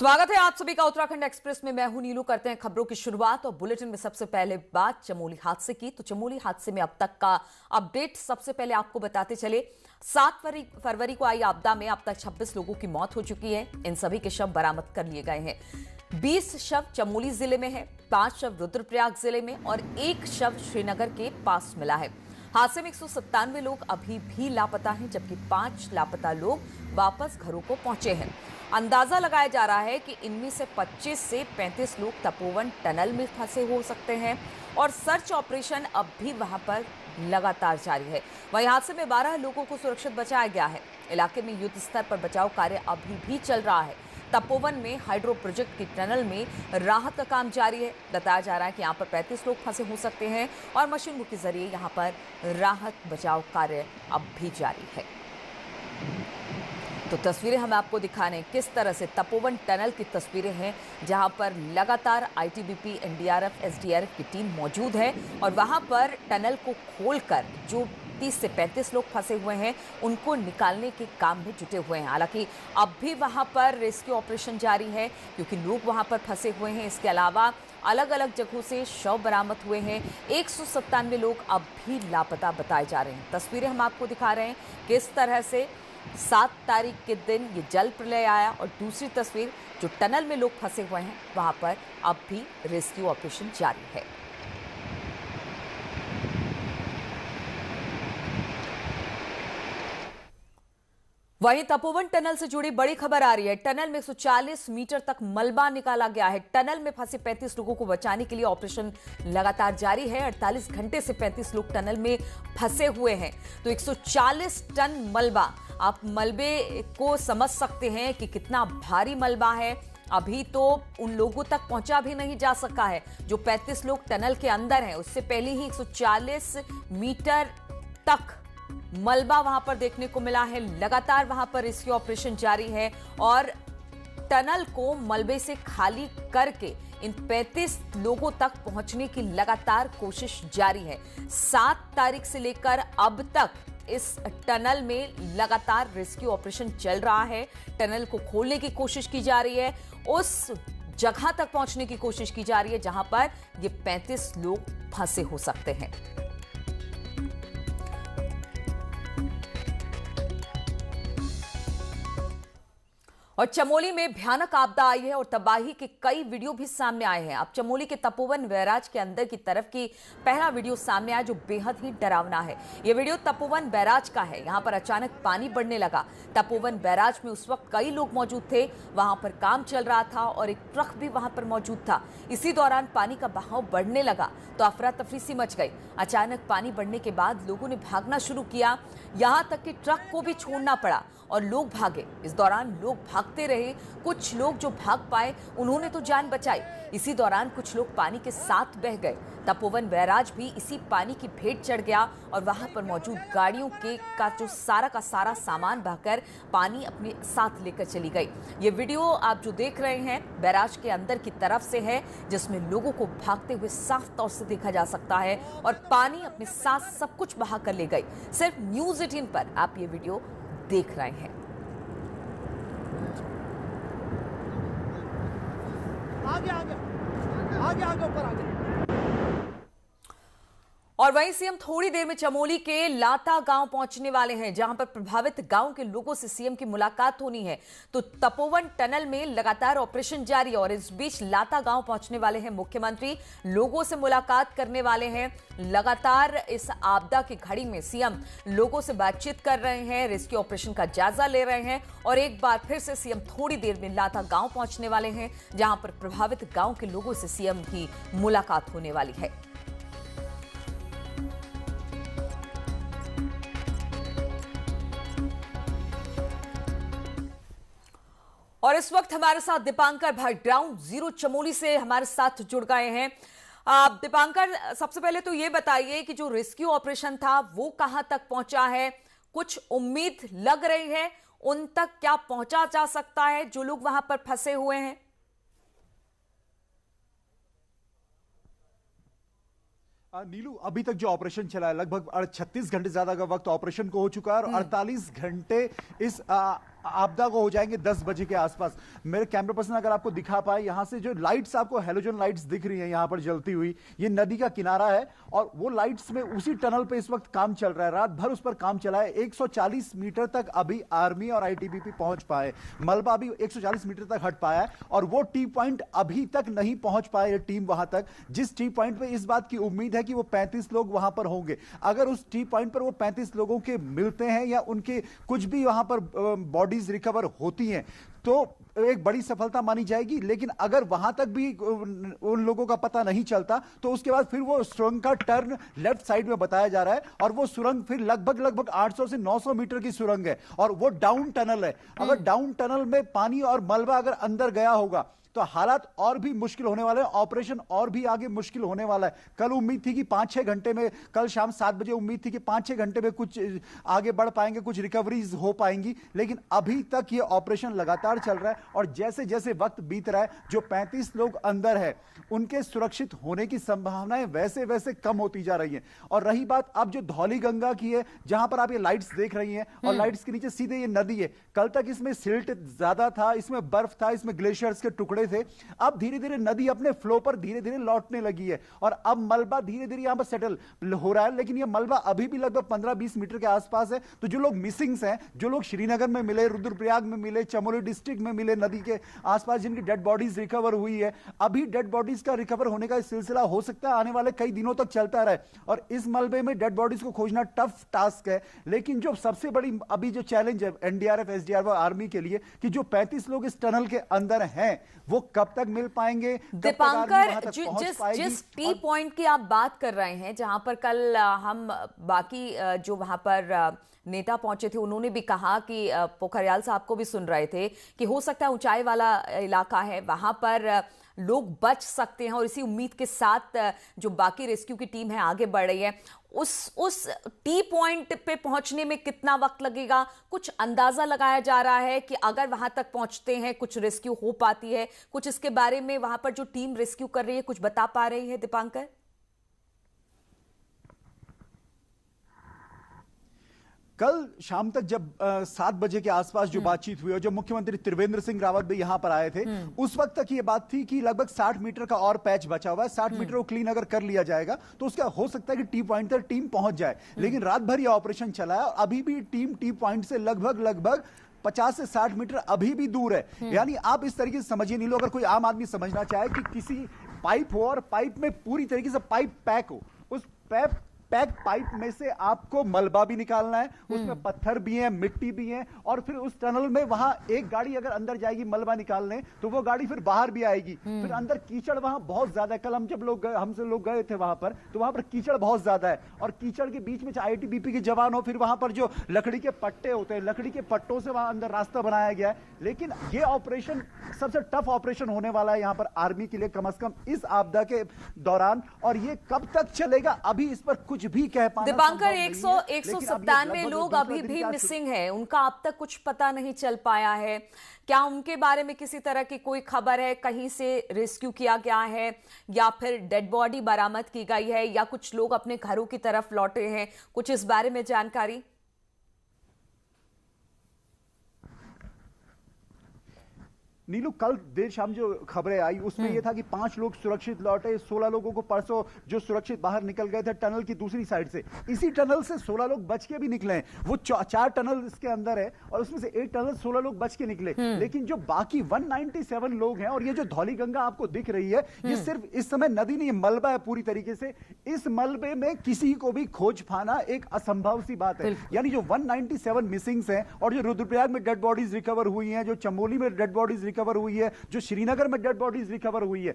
स्वागत है आप सभी का उत्तराखंड एक्सप्रेस में। मैं हूं नीलू। करते हैं खबरों की शुरुआत और बुलेटिन में सबसे पहले बात चमोली हादसे की। तो चमोली हादसे में अब तक का अपडेट सबसे पहले आपको बताते चले। 7 फरवरी को आई आपदा में अब तक 26 लोगों की मौत हो चुकी है। इन सभी के शव बरामद कर लिए गए हैं। 20 शव चमोली जिले में है, 5 शव रुद्रप्रयाग जिले में और 1 शव श्रीनगर के पास मिला है। हादसे में 197 लोग अभी भी लापता हैं, जबकि 5 लापता लोग वापस घरों को पहुंचे हैं। अंदाजा लगाया जा रहा है कि इनमें से 25 से 35 लोग तपोवन टनल में फंसे हो सकते हैं और सर्च ऑपरेशन अब भी वहां पर लगातार जारी है। वहीं हादसे में 12 लोगों को सुरक्षित बचाया गया है। इलाके में युद्ध स्तर पर बचाव कार्य अभी भी चल रहा है। तपोवन में हाइड्रो प्रोजेक्ट की टनल में राहत का काम जारी है। बताया जा रहा है कि यहाँ पर 35 लोग फंसे हो सकते हैं और मशीनों के जरिए यहाँ पर राहत बचाव कार्य अब भी जारी है। तो तस्वीरें हम आपको दिखा रहे हैं किस तरह से तपोवन टनल की तस्वीरें हैं, जहां पर लगातार आईटीबीपी, एनडीआरएफ, एसडीआरएफ की टीम मौजूद है और वहां पर टनल को खोलकर जो 30 से 35 लोग फंसे हुए हैं उनको निकालने के काम में जुटे हुए हैं। हालांकि अब भी वहां पर रेस्क्यू ऑपरेशन जारी है क्योंकि लोग वहां पर फंसे हुए हैं। इसके अलावा अलग अलग जगहों से शव बरामद हुए हैं। 197 लोग अब भी लापता बताए जा रहे हैं। तस्वीरें हम आपको दिखा रहे हैं किस तरह से 7 तारीख के दिन ये जल प्रलय आया और दूसरी तस्वीर जो टनल में लोग फंसे हुए हैं वहां पर अब भी रेस्क्यू ऑपरेशन जारी है। वहीं तपोवन टनल से जुड़ी बड़ी खबर आ रही है। टनल में 140 मीटर तक मलबा निकाला गया है। टनल में फंसे 35 लोगों को बचाने के लिए ऑपरेशन लगातार जारी है। 48 घंटे से 35 लोग टनल में फंसे हुए हैं। तो 140 टन मलबा, आप मलबे को समझ सकते हैं कि कितना भारी मलबा है। अभी तो उन लोगों तक पहुंचा भी नहीं जा सका है जो 35 लोग टनल के अंदर हैं। उससे पहले ही 140 मीटर तक मलबा वहां पर देखने को मिला है। लगातार वहां पर रेस्क्यू ऑपरेशन जारी है और टनल को मलबे से खाली करके इन 35 लोगों तक पहुंचने की लगातार कोशिश जारी है। 7 तारीख से लेकर अब तक इस टनल में लगातार रेस्क्यू ऑपरेशन चल रहा है। टनल को खोलने की कोशिश की जा रही है, उस जगह तक पहुंचने की कोशिश की जा रही है जहां पर ये 35 लोग फंसे हो सकते हैं। और चमोली में भयानक आपदा आई है और तबाही के कई वीडियो भी सामने आए हैं। अब चमोली के तपोवन बैराज के अंदर की तरफ की पहला वीडियो सामने आया जो बेहद ही डरावना है। यह वीडियो तपोवन बैराज का है। यहां पर अचानक पानी बढ़ने लगा। तपोवन बैराज में उस वक्त कई लोग मौजूद थे, वहां पर काम चल रहा था और एक ट्रक भी वहां पर मौजूद था। इसी दौरान पानी का बहाव बढ़ने लगा तो अफरा तफरी सी मच गई। अचानक पानी बढ़ने के बाद लोगों ने भागना शुरू किया, यहां तक कि ट्रक को भी छोड़ना पड़ा और लोग भागे। इस दौरान लोग भागते रहे। कुछ लोग जो भाग पाए उन्होंने तो जान बचाई। इसी दौरान कुछ लोग पानी के साथ बह गए। तपोवन बैराज भी इसी पानी की भेंट चढ़ गया और वहां पर मौजूद गाड़ियों का जो सारा का सारा सामान बहकर पानी अपने साथ लेकर चली गई। ये वीडियो आप जो देख रहे हैं बैराज के अंदर की तरफ से है, जिसमें लोगों को भागते हुए साफ तौर से देखा जा सकता है और पानी अपने साथ सब कुछ बहा कर ले गई। सिर्फ न्यूज 18 पर आप ये वीडियो देख रहे हैं। आगे ऊपर आगे। और वहीं सीएम थोड़ी देर में चमोली के लाता गांव पहुंचने वाले हैं, जहां पर प्रभावित गांव के लोगों से सीएम की मुलाकात होनी है। तो तपोवन टनल में लगातार ऑपरेशन जारी है और इस बीच लाता गांव पहुंचने वाले हैं मुख्यमंत्री। लोगों से मुलाकात करने वाले हैं। लगातार इस आपदा की घड़ी में सीएम लोगों से बातचीत कर रहे हैं, रेस्क्यू ऑपरेशन का जायजा ले रहे हैं और एक बार फिर से सीएम थोड़ी देर में लाता गांव पहुंचने वाले हैं, जहां पर प्रभावित गांव के लोगों से सीएम की मुलाकात होने वाली है। और इस वक्त हमारे साथ दीपांकर भाई ग्राउंड जीरो चमोली से हमारे साथ जुड़ गए हैं। दीपांकर, सबसे पहले तो ये बताइए कि जो रेस्क्यू ऑपरेशन था वो कहां तक पहुंचा है? कुछ उम्मीद लग रही है उन तक क्या पहुंचा जा सकता है जो लोग वहां पर फंसे हुए हैं? नीलू, अभी तक जो ऑपरेशन चला है लगभग 36 घंटे ज्यादा का वक्त ऑपरेशन को हो चुका है और 48 घंटे इस आपदा को हो जाएंगे 10 बजे के आसपास। मेरे कैमरा पर्सन अगर आपको दिखा पाए, यहां से जो लाइट्स आपको हेलोजन लाइट्स दिख रही हैं यहां पर जलती हुई, ये नदी का किनारा है और वो लाइट्स में उसी टनल पे इस वक्त काम चल रहा है। रात भर उस पर काम चला है। 140 मीटर तक अभी आर्मी और आईटीबीपी पहुंच पाए। मलबा भी 140 मीटर तक हट पाया है और वो टी पॉइंट अभी तक नहीं पहुंच पाए ये टीम वहां तक, जिस टी पॉइंट पे इस बात की उम्मीद है कि वो 35 लोग वहां पर होंगे। अगर उस टी पॉइंट पर वो 35 लोगों के मिलते हैं या उनके कुछ भी वहां पर बॉडीज रिकवर होती हैं तो एक बड़ी सफलता मानी जाएगी। लेकिन अगर वहां तक भी उन लोगों का पता नहीं चलता तो उसके बाद फिर वो सुरंग का टर्न लेफ्ट साइड में बताया जा रहा है और वो सुरंग फिर लगभग 800 से 900 मीटर की सुरंग है और वो डाउन टनल है। अगर डाउन टनल में पानी और मलबा अगर अंदर गया होगा तो हालात और भी मुश्किल होने वाले हैं, ऑपरेशन और भी आगे मुश्किल होने वाला है। कल उम्मीद थी कि 5-6 घंटे में, कल शाम 7 बजे उम्मीद थी कि 5-6 घंटे में कुछ आगे बढ़ पाएंगे, कुछ रिकवरीज हो पाएंगी, लेकिन अभी तक ये ऑपरेशन लगातार चल रहा है और जैसे जैसे वक्त बीत रहा है जो 35 लोग अंदर है उनके सुरक्षित होने की संभावनाएं वैसे वैसे कम होती जा रही हैं। और रही बात अब जो धौली गंगा की है, जहां पर आप ये लाइट्स देख रही हैं और लाइट्स के नीचे सीधे ये नदी है। कल तक इसमें सिल्ट ज्यादा था, इसमें बर्फ था, इसमें ग्लेशियर्स के टुकड़े थे। अब धीरे धीरे नदी अपने फ्लो पर धीरे धीरे लौटने लगी है और अब मलबा धीरे धीरे यहां पर सेटल हो रहा है, लेकिन यह मलबा अभी भी लगभग 15-20 मीटर के आसपास है। तो जो लोग मिसिंग्स हैं, जो लोग श्रीनगर में मिले, रुद्रप्रयाग में मिले, चमोली डिस्ट्रिक्ट में मिले, नदी के आसपास जिनकी डेड बॉडीज रिकवर हुई है, अभी डेड बॉडीज का रिकवर होने का सिलसिला हो सकता है आने वाले कई दिनों तक चलता रहे और इस मलबे में डेड बॉडीज को खोजना टफ टास्क है। लेकिन जो सबसे बड़ी अभी जो चैलेंज है एनडीआरएफ, एसडीआरएफ और आर्मी के लिए कि जो 35 लोग इस टनल के अंदर हैं वो कब तक मिल पाएंगे, दीपांकर, जिस टी पॉइंट की आप बात कर रहे हैं, जहां पर कल हम बाकी जो वहां पर नेता पहुंचे थे उन्होंने भी कहा कि पोखरियाल साहब को भी सुन रहे थे कि हो सकता है ऊंचाई वाला इलाका है, वहां पर लोग बच सकते हैं और इसी उम्मीद के साथ जो बाकी रेस्क्यू की टीम है आगे बढ़ रही है। उस टी पॉइंट पे पहुंचने में कितना वक्त लगेगा, कुछ अंदाजा लगाया जा रहा है कि अगर वहां तक पहुंचते हैं कुछ रेस्क्यू हो पाती है, कुछ इसके बारे में वहां पर जो टीम रेस्क्यू कर रही है कुछ बता पा रही है दीपांकर? कल शाम तक जब 7 बजे के आसपास जो बातचीत हुई और जब मुख्यमंत्री त्रिवेंद्र सिंह रावत भी यहां पर आए थे उस वक्त तक ये बात थी कि लगभग 60 मीटर का और पैच बचा हुआ है, 60 मीटर को क्लीन अगर कर लिया जाएगा तो उसका हो सकता है कि टी पॉइंट तक टीम पहुंच जाए। लेकिन रात भर ये ऑपरेशन चला है और अभी भी टीम टी पॉइंट से लगभग 50 से 60 मीटर अभी भी दूर है। यानी आप इस तरीके से समझिए नीलो, अगर कोई आम आदमी समझना चाहे कि किसी पाइप हो और पाइप में पूरी तरीके से पाइप पैक हो, उस पैक पाइप में से आपको मलबा भी निकालना है, उसमें पत्थर भी हैं, मिट्टी भी है और फिर उस टनल में वहां एक गाड़ी अगर अंदर जाएगी मलबा निकालने तो वो गाड़ी फिर बाहर भी आएगी। फिर अंदर कीचड़ वहां बहुत ज्यादा है। कल हम जब हमसे लोग गए थे वहां पर तो वहां पर कीचड़ बहुत ज्यादा है और कीचड़ के बीच में आईटीबीपी के जवान हो, फिर वहां पर जो लकड़ी के पट्टे होते हैं, लकड़ी के पट्टों से वहां अंदर रास्ता बनाया गया है। लेकिन ये ऑपरेशन सबसे टफ ऑपरेशन होने वाला है यहां पर आर्मी के लिए, कम से कम इस आपदा के दौरान। और ये कब तक चलेगा अभी इस पर कुछ भी कह पाना दीपांकर, 197 लोग अभी भी मिसिंग हैं, उनका अब तक कुछ पता नहीं चल पाया है। क्या उनके बारे में किसी तरह की कोई खबर है, कहीं से रेस्क्यू किया गया है या फिर डेड बॉडी बरामद की गई है या कुछ लोग अपने घरों की तरफ लौटे हैं, कुछ इस बारे में जानकारी? नीलू, कल देर शाम जो खबरें आई उसमें यह था कि 5 लोग सुरक्षित लौटे, 16 लोगों को परसों जो सुरक्षित बाहर निकल गए थे टनल की दूसरी साइड से। इसी टनल से 16 लोग बच के भी निकले हैं। वो 4 टनल इसके अंदर है और उसमें से एक टनल 16 लोग बच के निकले। लेकिन जो बाकी 197 लोग हैं और ये जो धौली गंगा आपको दिख रही है ये सिर्फ इस समय नदी नहीं, मलबा है पूरी तरीके से। इस मलबे में किसी को भी खोज पाना एक असंभव सी बात है। यानी जो 197 मिसिंग्स हैं और जो रुद्रप्रयाग में डेड बॉडीज रिकवर हुई हैं, जो चमोली में डेड बॉडीज रिकवर हुई है, जो श्रीनगर में डेड बॉडीज रिकवर हुई है,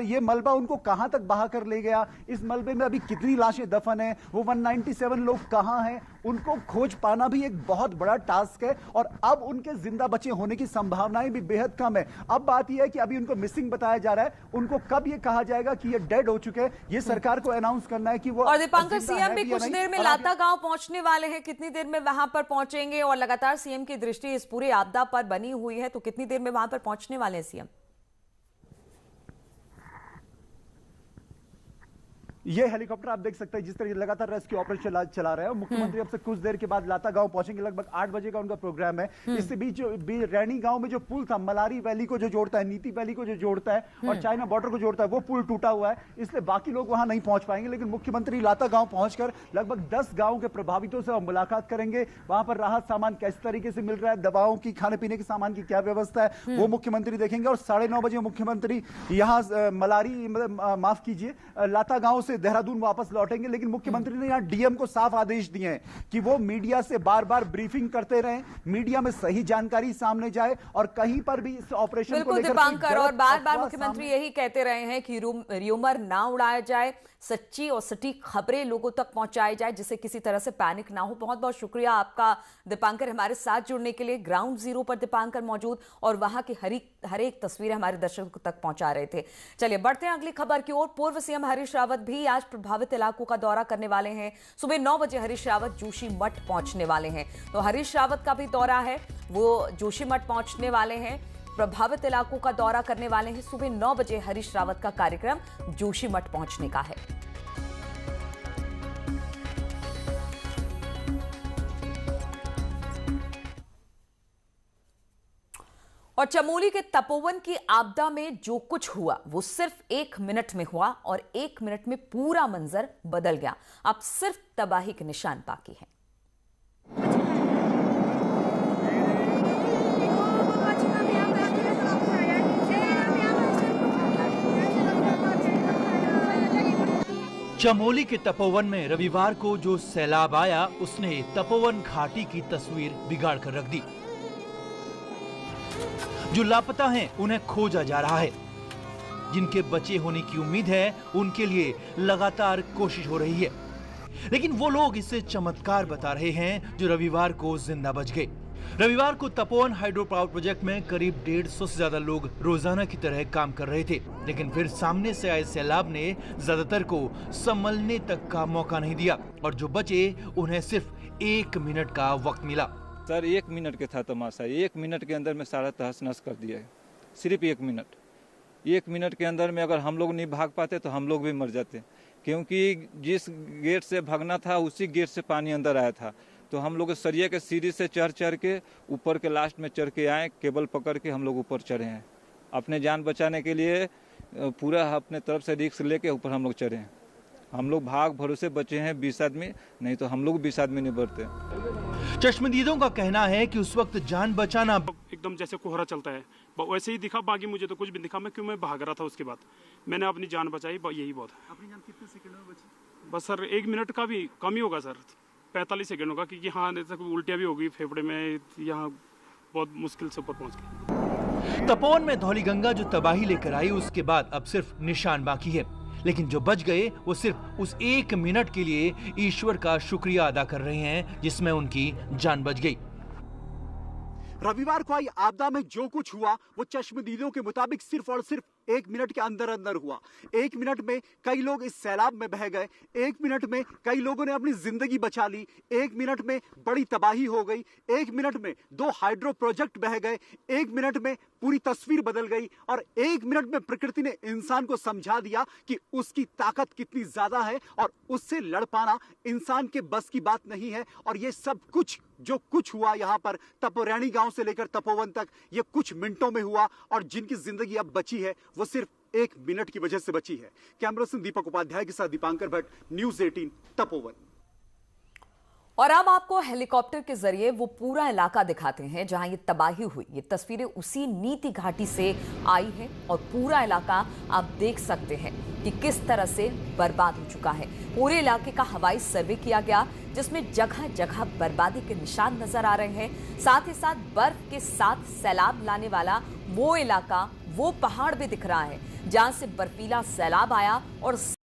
ये मलबा उनको कहां तक बहा कर ले गया, इस मलबे में अभी कितनी लाशें दफन है, वो 197 लोग कहां हैं, उनको खोज पाना भी एक बहुत बड़ा टास्क है। और अब उनके जिंदा बचे होने की संभावनाएं भी बेहद कम है। अब बात यह है कि अभी उनको मिसिंग बताया जा रहा है, उनको कब यह कहा जाएगा कि ये डेड हो चुके हैं, ये सरकार को अनाउंस करना है कि वो। और दीपांकर, सीएम भी कुछ देर में लाता गांव पहुंचने वाले हैं, कितनी देर में वहां पर पहुंचेंगे? और लगातार सीएम की दृष्टि इस पूरे आपदा पर बनी हुई है, तो कितनी देर में वहां पर पहुंचने वाले हैं सीएम? ये हेलीकॉप्टर आप देख सकते हैं जिस तरह लगातार रेस्क्यू ऑपरेशन चला रहे हैं। मुख्यमंत्री अब से कुछ देर के बाद लाता गांव पहुंचेंगे, लगभग 8 बजे का उनका प्रोग्राम है। इससे बीच रैनी गांव में जो पुल था, मलारी वैली को जो जोड़ता है, नीति वैली को जो जोड़ता है और चाइना बॉर्डर को जोड़ता है, वो पुल टूटा हुआ है, इसलिए बाकी लोग वहां नहीं पहुंच पाएंगे। लेकिन मुख्यमंत्री लाता गांव पहुंचकर लगभग 10 गांव के प्रभावितों से मुलाकात करेंगे। वहां पर राहत सामान किस तरीके से मिल रहा है, दवाओं की, खाने पीने के सामान की क्या व्यवस्था है, वो मुख्यमंत्री देखेंगे। और 9:30 बजे मुख्यमंत्री यहां मलारी, माफ कीजिए, लाता गांव से देहरादून वापस लौटेंगे। लेकिन मुख्यमंत्री ने यहां डीएम को साफ आदेश दिए हैं कि वो मीडिया से बार बार ब्रीफिंग करते रहें, मीडिया में सही जानकारी सामने जाए और कहीं पर भी इस ऑपरेशन को लेकर दीपांकर, और बार बार मुख्यमंत्री यही कहते रहे हैं कि र्यूमर ना उड़ाया जाए, सच्ची और सटीक खबरें लोगों तक पहुंचाई जाए, जिससे किसी तरह से पैनिक ना हो। बहुत बहुत शुक्रिया आपका दीपांकर, हमारे साथ जुड़ने के लिए। ग्राउंड जीरो पर दीपांकर मौजूद और वहां की हर एक तस्वीरें हमारे दर्शकों तक पहुंचा रहे थे। चलिए बढ़ते हैं अगली खबर की ओर। पूर्व सीएम हरीश रावत भी आज प्रभावित इलाकों का दौरा करने वाले हैं। सुबह 9 बजे हरीश रावत जोशीमठ पहुंचने वाले हैं। तो हरीश रावत का भी दौरा है, वो जोशीमठ पहुंचने वाले हैं, प्रभावित इलाकों का दौरा करने वाले हैं। सुबह 9 बजे हरीश रावत का कार्यक्रम जोशीमठ पहुंचने का है। और चमोली के तपोवन की आपदा में जो कुछ हुआ वो सिर्फ 1 मिनट में हुआ और 1 मिनट में पूरा मंजर बदल गया। अब सिर्फ तबाही के निशान बाकी हैं। चमोली के तपोवन में रविवार को जो सैलाब आया उसने तपोवन घाटी की तस्वीर बिगाड़ कर रख दी। जो लापता हैं उन्हें खोजा जा रहा है, जिनके बचे होने की उम्मीद है उनके लिए लगातार कोशिश हो रही है। लेकिन वो लोग इसे चमत्कार बता रहे हैं जो रविवार को जिंदा बच गए। रविवार को तपोवन हाइड्रो पावर प्रोजेक्ट में करीब 150 से ज्यादा लोग रोजाना की तरह काम कर रहे थे, लेकिन फिर सामने से आए सैलाब ने ज्यादातर को संभलने तक का मौका नहीं दिया और जो बचे उन्हें सिर्फ 1 मिनट का वक्त मिला। सर 1 मिनट के था तमाशा, 1 मिनट के अंदर में सारा तहस नहस कर दिया है। सिर्फ 1 मिनट, 1 मिनट के अंदर में अगर हम लोग नहीं भाग पाते तो हम लोग भी मर जाते, क्योंकि जिस गेट से भागना था उसी गेट से पानी अंदर आया था। तो हम लोग सरिये के सीढ़ी से चढ़ के ऊपर के लास्ट में चढ़ के आए, केबल पकड़ के हम लोग ऊपर चढ़े हैं। अपने जान बचाने के लिए पूरा अपने तरफ से रिस्क लेके ऊपर हम लोग चढ़े हैं। हम लोग भाग भरोसे बचे हैं 20 आदमी, नहीं तो हम लोग 20 आदमी नहीं बढ़ते। चश्मदीदों का कहना है कि उस वक्त जान बचाना एकदम जैसे कोहरा चलता है वैसे ही दिखा, बाकी मुझे तो कुछ भी दिखा। मैं क्यों मैं भाग रहा था, उसके बाद मैंने अपनी जान बचाई, यही बहुत है। अपनी जान कितने सेकंड में बची? बस सर 1 मिनट का भी कम ही होगा सर, 45 सेकंड का, क्योंकि हाँ उल्टियाँ भी होगी फेफड़े में, यहाँ बहुत मुश्किल से ऊपर पहुँच गए। तपोवन में धौली गंगा जो तबाही लेकर आई उसके बाद अब सिर्फ निशान बाकी है, लेकिन जो बच गए वो सिर्फ उस 1 मिनट के लिए ईश्वर का शुक्रिया अदा कर रहे हैं जिसमें उनकी जान बच गई। रविवार को आई आपदा में जो कुछ हुआ वो चश्मदीदों के मुताबिक सिर्फ और सिर्फ 1 मिनट के अंदर अंदर हुआ। 1 मिनट में कई लोग इस सैलाब में बह गए, 1 मिनट में कई लोगों ने अपनी जिंदगी बचा ली, 1 मिनट में बड़ी तबाही हो गई, 1 मिनट में 2 हाइड्रो प्रोजेक्ट बह गए, 1 मिनट में पूरी तस्वीर बदल गई और 1 मिनट में प्रकृति ने इंसान को समझा दिया कि उसकी ताकत कितनी ज्यादा है और उससे लड़ पाना इंसान के बस की बात नहीं है। और ये सब कुछ जो कुछ हुआ यहाँ पर तपोरैनी गांव से लेकर तपोवन तक, ये कुछ मिनटों में हुआ और जिनकी जिंदगी अब बची है वो सिर्फ 1 मिनट की वजह से बची है। कैमरा पर्सन दीपक उपाध्याय के साथ दीपांकर भट्ट, न्यूज़ 18 तपोवन। और अब आपको हेलीकॉप्टर के जरिए वो पूरा इलाका दिखाते हैं जहां ये तबाही हुई। ये तस्वीरें उसी नीति घाटी से आई हैं और पूरा इलाका आप देख सकते हैं कि किस तरह से बर्बाद हो चुका है। पूरे इलाके का हवाई सर्वे किया गया जिसमें जगह जगह बर्बादी के निशान नजर आ रहे हैं। साथ ही साथ बर्फ के साथ सैलाब लाने वाला वो इलाका, वो पहाड़ भी दिख रहा है जहां से बर्फीला सैलाब आया और